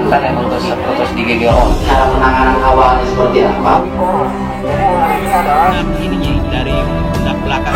menunjukkan yang proses digigil. Cara penanganan awalnya seperti apa? Dan ininya dari pundak belakang.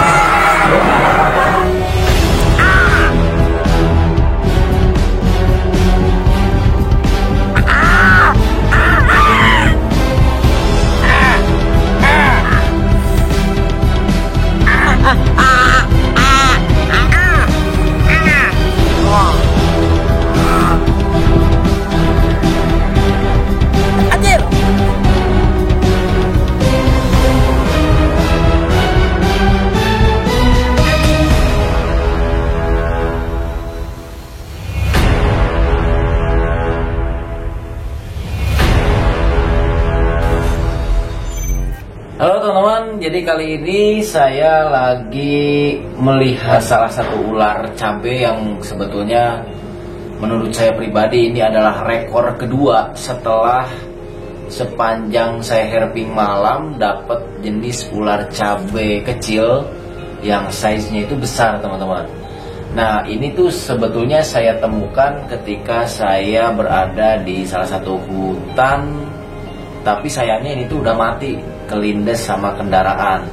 Halo teman-teman, jadi kali ini saya lagi melihat salah satu ular cabe yang sebetulnya menurut saya pribadi ini adalah rekor kedua setelah sepanjang saya herping malam dapat jenis ular cabe kecil yang size-nya itu besar teman-teman. Nah ini tuh sebetulnya saya temukan ketika saya berada di salah satu hutan, tapi sayangnya ini tuh udah mati, kelindes sama kendaraan.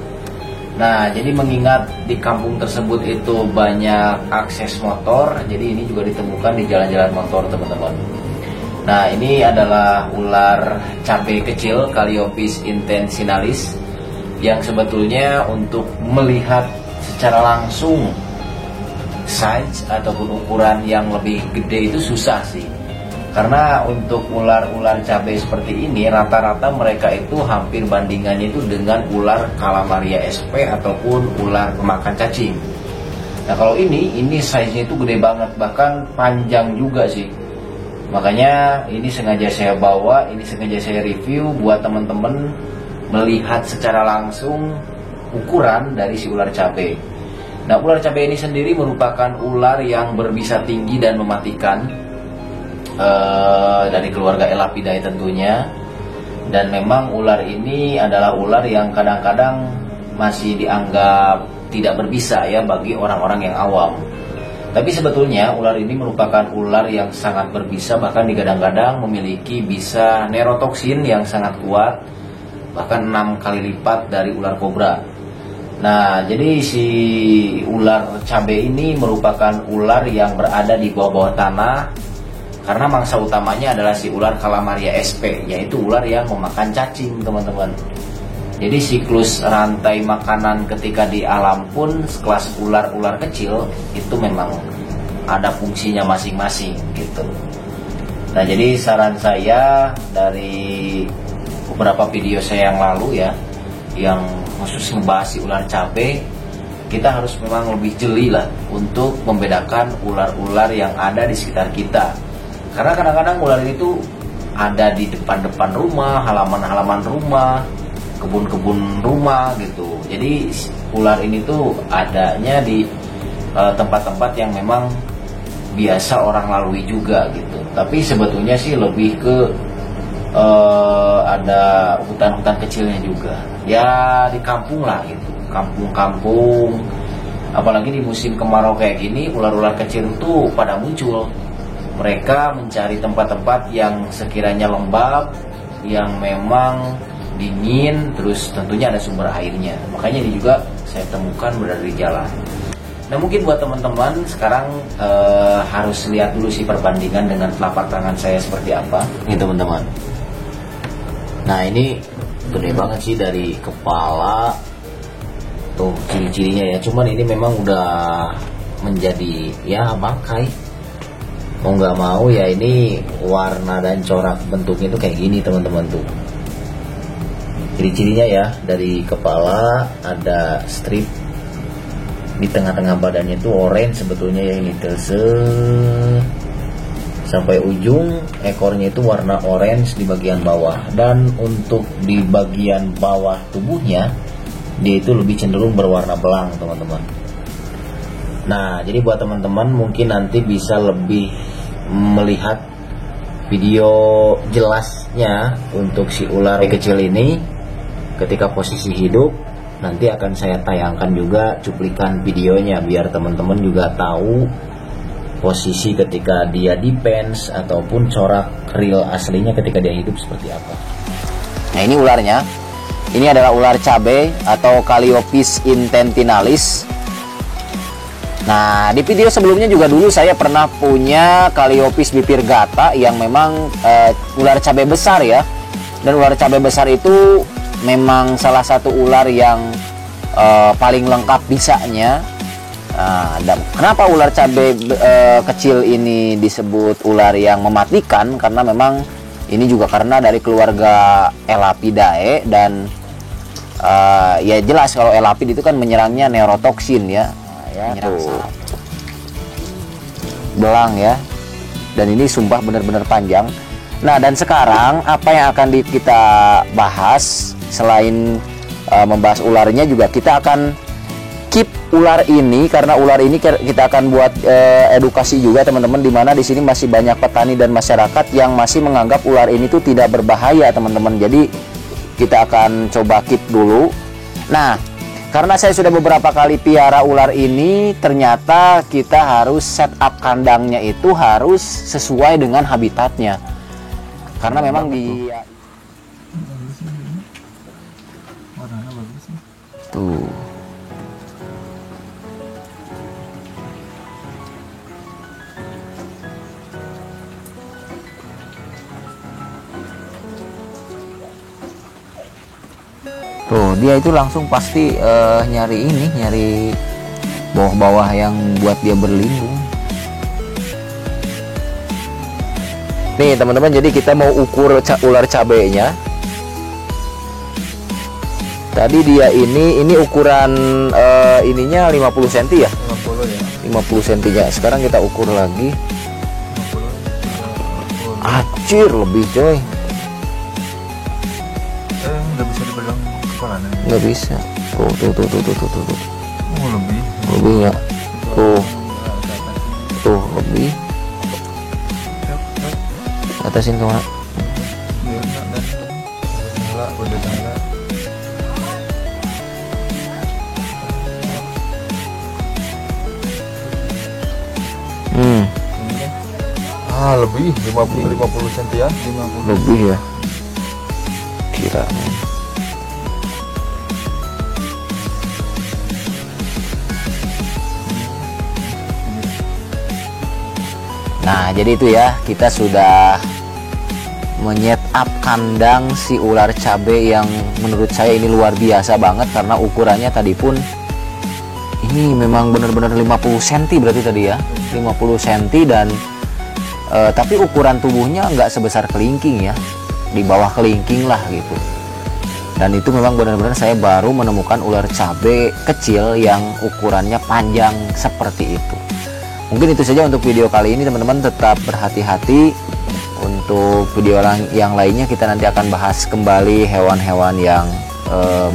Nah jadi mengingat di kampung tersebut itu banyak akses motor, jadi ini juga ditemukan di jalan-jalan motor teman-teman. Nah ini adalah ular cabe kecil Calliope intensinalis yang sebetulnya untuk melihat secara langsung size ataupun ukuran yang lebih gede itu susah sih. Karena untuk ular-ular cabai seperti ini rata-rata mereka itu hampir bandingannya itu dengan ular Calamaria sp ataupun ular pemakan cacing. Nah kalau ini size-nya itu gede banget, bahkan panjang juga sih. Makanya ini sengaja saya bawa, ini sengaja saya review buat teman-teman melihat secara langsung ukuran dari si ular cabai. Nah ular cabai ini sendiri merupakan ular yang berbisa tinggi dan mematikan, dari keluarga Elapidae tentunya. Dan memang ular ini adalah ular yang kadang-kadang masih dianggap tidak berbisa ya bagi orang-orang yang awam. Tapi sebetulnya ular ini merupakan ular yang sangat berbisa, bahkan digadang-gadang memiliki bisa neurotoksin yang sangat kuat, bahkan 6 kali lipat dari ular kobra. Nah jadi si ular cabai ini merupakan ular yang berada di bawah-bawah tanah, karena mangsa utamanya adalah si ular Calamaria sp, yaitu ular yang memakan cacing teman-teman. Jadi siklus rantai makanan ketika di alam pun sekelas ular-ular kecil itu memang ada fungsinya masing-masing gitu. Nah jadi saran saya dari beberapa video saya yang lalu ya, yang khusus membahas si ular cabai, kita harus memang lebih jeli lah untuk membedakan ular-ular yang ada di sekitar kita. Karena kadang-kadang ular itu ada di depan-depan rumah, halaman-halaman rumah, kebun-kebun rumah gitu. Jadi ular ini tuh adanya di tempat-tempat yang memang biasa orang lalui juga gitu. Tapi sebetulnya sih lebih ke ada hutan-hutan kecilnya juga. Ya di kampung lah gitu, kampung-kampung. Apalagi di musim kemarau kayak gini, ular-ular kecil tuh pada muncul. Mereka mencari tempat-tempat yang sekiranya lembab, yang memang dingin, terus tentunya ada sumber airnya. Makanya ini juga saya temukan berada di jalan. Nah mungkin buat teman-teman sekarang harus lihat dulu sih perbandingan dengan telapak tangan saya seperti apa. Ini teman-teman. Nah ini gede banget sih dari kepala. Tuh ciri-cirinya ya. Cuman ini memang udah menjadi ya bangkai. Mau nggak mau ya ini warna dan corak bentuknya itu kayak gini teman-teman tuh. Ciri-cirinya ya dari kepala ada strip di tengah-tengah badannya itu orange sebetulnya ya, ini sampai ujung ekornya itu warna orange di bagian bawah, dan untuk di bagian bawah tubuhnya dia itu lebih cenderung berwarna belang teman-teman. Nah jadi buat teman-teman mungkin nanti bisa lebih melihat video jelasnya untuk si ular kecil ini ketika posisi hidup. Nanti akan saya tayangkan juga cuplikan videonya biar teman-teman juga tahu posisi ketika dia dipens ataupun corak real aslinya ketika dia hidup seperti apa. Nah, ini ularnya. Ini adalah ular cabai atau Calliope intentinalis. Nah, di video sebelumnya juga dulu saya pernah punya Calliope bipirgata yang memang ular cabai besar ya. Dan ular cabai besar itu memang salah satu ular yang paling lengkap bisanya. Nah, kenapa ular cabai kecil ini disebut ular yang mematikan? Karena memang ini juga karena dari keluarga Elapidae dan ya jelas kalau elapid itu kan menyerangnya neurotoksin ya. Menyerang saraf. Belang ya. Dan ini sumpah benar-benar panjang. Nah, dan sekarang apa yang akan kita bahas selain membahas ularnya, juga kita akan keep ular ini, karena ular ini kita akan buat edukasi juga teman-teman, dimana di sini masih banyak petani dan masyarakat yang masih menganggap ular ini tuh tidak berbahaya teman-teman. Jadi kita akan coba keep dulu. Nah, karena saya sudah beberapa kali piara ular ini, ternyata kita harus set up kandangnya itu harus sesuai dengan habitatnya, karena memang di tuh. Tuh, dia itu langsung pasti nyari bawah-bawah yang buat dia berlindung. Nih teman-teman, jadi kita mau ukur ular cabainya. Tadi dia ini ukuran ininya 50 cm ya? 50 ya. 50 cm ya. Sekarang kita ukur lagi. 50. Acir lebih coy. Nggak bisa dipegang kepalanya. Nggak bisa. Tuh. Oh, Lebih ya. Tuh lebih. Atasin kemana? Lebih 50 cm ya. 50. Lebih ya. Kira. Nah, jadi itu ya, kita sudah menyet up kandang si ular cabai yang menurut saya ini luar biasa banget, karena ukurannya tadi pun ini memang benar-benar 50 cm berarti tadi ya, 50 cm dan tapi ukuran tubuhnya nggak sebesar kelingking ya, di bawah kelingking lah gitu. Dan itu memang benar-benar saya baru menemukan ular cabai kecil yang ukurannya panjang seperti itu. Mungkin itu saja untuk video kali ini teman-teman, tetap berhati-hati. Untuk video yang lainnya kita nanti akan bahas kembali hewan-hewan yang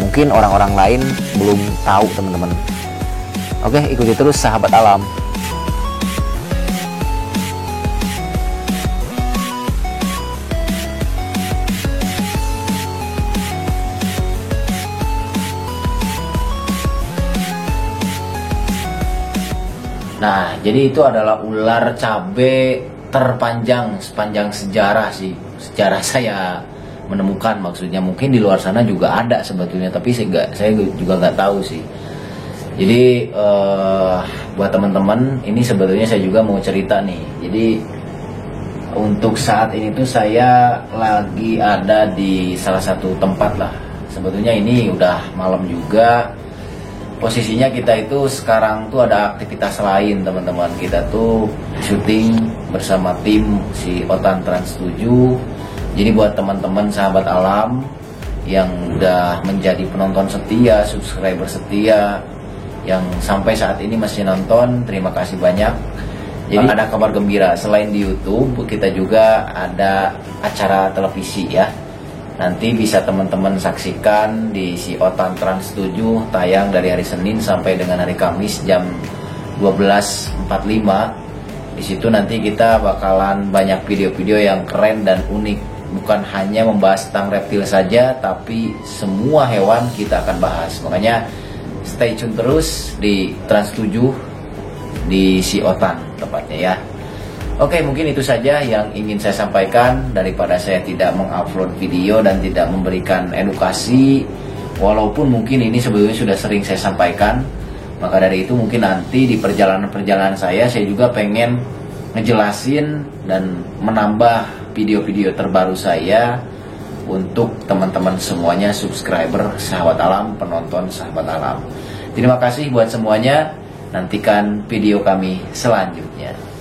mungkin orang-orang lain belum tahu teman-teman. Oke, ikuti terus sahabat alam. Nah, jadi itu adalah ular cabai terpanjang sepanjang sejarah sih. Sejarah saya menemukan, maksudnya mungkin di luar sana juga ada sebetulnya, tapi saya juga nggak tahu sih. Jadi buat teman-teman, ini sebetulnya saya juga mau cerita nih. Jadi untuk saat ini tuh saya lagi ada di salah satu tempat lah. Sebetulnya ini udah malam juga. Posisinya kita itu sekarang tuh ada aktivitas lain teman-teman. Kita tuh syuting bersama tim si Otan Trans 7. Jadi buat teman-teman sahabat alam yang udah menjadi penonton setia, subscriber setia, yang sampai saat ini masih nonton, terima kasih banyak. Jadi ada kabar gembira, selain di YouTube kita juga ada acara televisi ya. Nanti bisa teman-teman saksikan di si Otan Trans 7, tayang dari hari Senin sampai dengan hari Kamis jam 12.45. Di situ nanti kita bakalan banyak video-video yang keren dan unik. Bukan hanya membahas tentang reptil saja, tapi semua hewan kita akan bahas. Makanya stay tune terus di Trans 7 di si Otan. tepatnya ya. Oke, mungkin itu saja yang ingin saya sampaikan, daripada saya tidak mengupload video dan tidak memberikan edukasi, walaupun mungkin ini sebetulnya sudah sering saya sampaikan. Maka dari itu mungkin nanti di perjalanan saya juga pengen ngejelasin dan menambah video-video terbaru saya untuk teman-teman semuanya, subscriber Sahabat Alam, penonton Sahabat Alam. Terima kasih buat semuanya. Nantikan video kami selanjutnya.